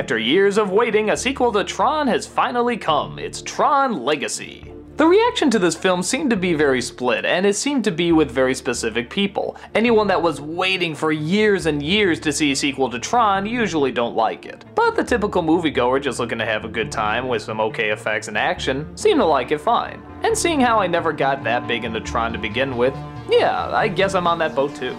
After years of waiting, a sequel to Tron has finally come. It's Tron Legacy. The reaction to this film seemed to be very split, and it seemed to be with very specific people. Anyone that was waiting for years and years to see a sequel to Tron usually don't like it. But the typical moviegoer just looking to have a good time with some okay effects and action seemed to like it fine. And seeing how I never got that big into Tron to begin with, yeah, I guess I'm on that boat too.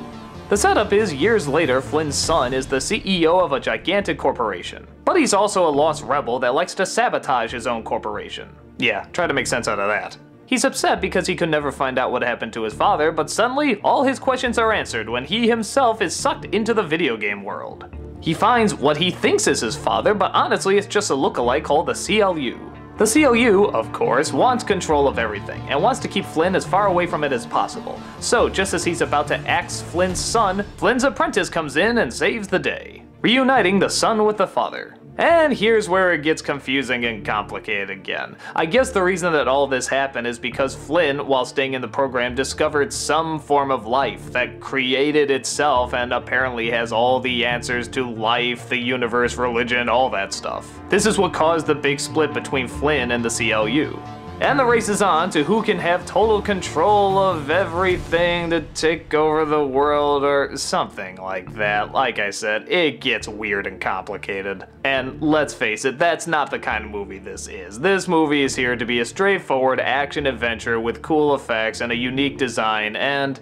The setup is, years later, Flynn's son is the CEO of a gigantic corporation. But he's also a lost rebel that likes to sabotage his own corporation. Yeah, try to make sense out of that. He's upset because he could never find out what happened to his father, but suddenly, all his questions are answered when he himself is sucked into the video game world. He finds what he thinks is his father, but honestly it's just a lookalike called the CLU. The CLU, of course, wants control of everything, and wants to keep Flynn as far away from it as possible. So, just as he's about to axe Flynn's son, Flynn's apprentice comes in and saves the day, reuniting the son with the father. And here's where it gets confusing and complicated again. I guess the reason that all this happened is because Flynn, while staying in the program, discovered some form of life that created itself and apparently has all the answers to life, the universe, religion, all that stuff. This is what caused the big split between Flynn and the CLU. And the race is on to who can have total control of everything to take over the world or something like that. Like I said, it gets weird and complicated. And let's face it, that's not the kind of movie this is. This movie is here to be a straightforward action adventure with cool effects and a unique design, and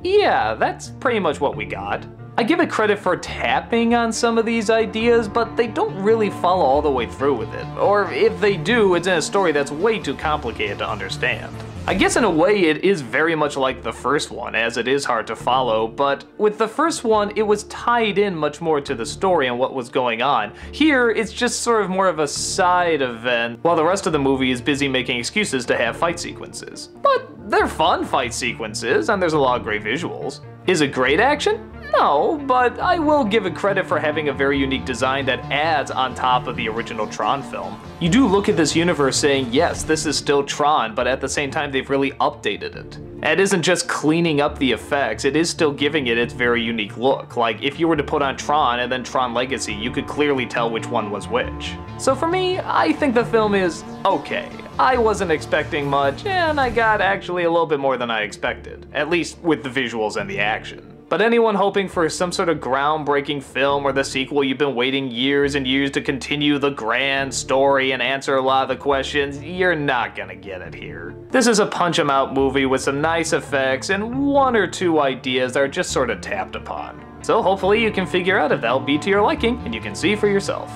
yeah, that's pretty much what we got. I give it credit for tapping on some of these ideas, but they don't really follow all the way through with it. Or if they do, it's in a story that's way too complicated to understand. I guess in a way it is very much like the first one, as it is hard to follow, but with the first one it was tied in much more to the story and what was going on. Here, it's just sort of more of a side event, while the rest of the movie is busy making excuses to have fight sequences. But they're fun fight sequences, and there's a lot of great visuals. Is it great action? No, but I will give it credit for having a very unique design that adds on top of the original Tron film. You do look at this universe saying, yes, this is still Tron, but at the same time they've really updated it. It isn't just cleaning up the effects, it is still giving it its very unique look. Like, if you were to put on Tron and then Tron Legacy, you could clearly tell which one was which. So for me, I think the film is okay. I wasn't expecting much, and I got actually a little bit more than I expected, at least with the visuals and the action. But anyone hoping for some sort of groundbreaking film or the sequel you've been waiting years and years to continue the grand story and answer a lot of the questions, you're not gonna get it here. This is a punch-em-out movie with some nice effects and one or two ideas that are just sort of tapped upon. So hopefully you can figure out if that'll be to your liking and you can see for yourself.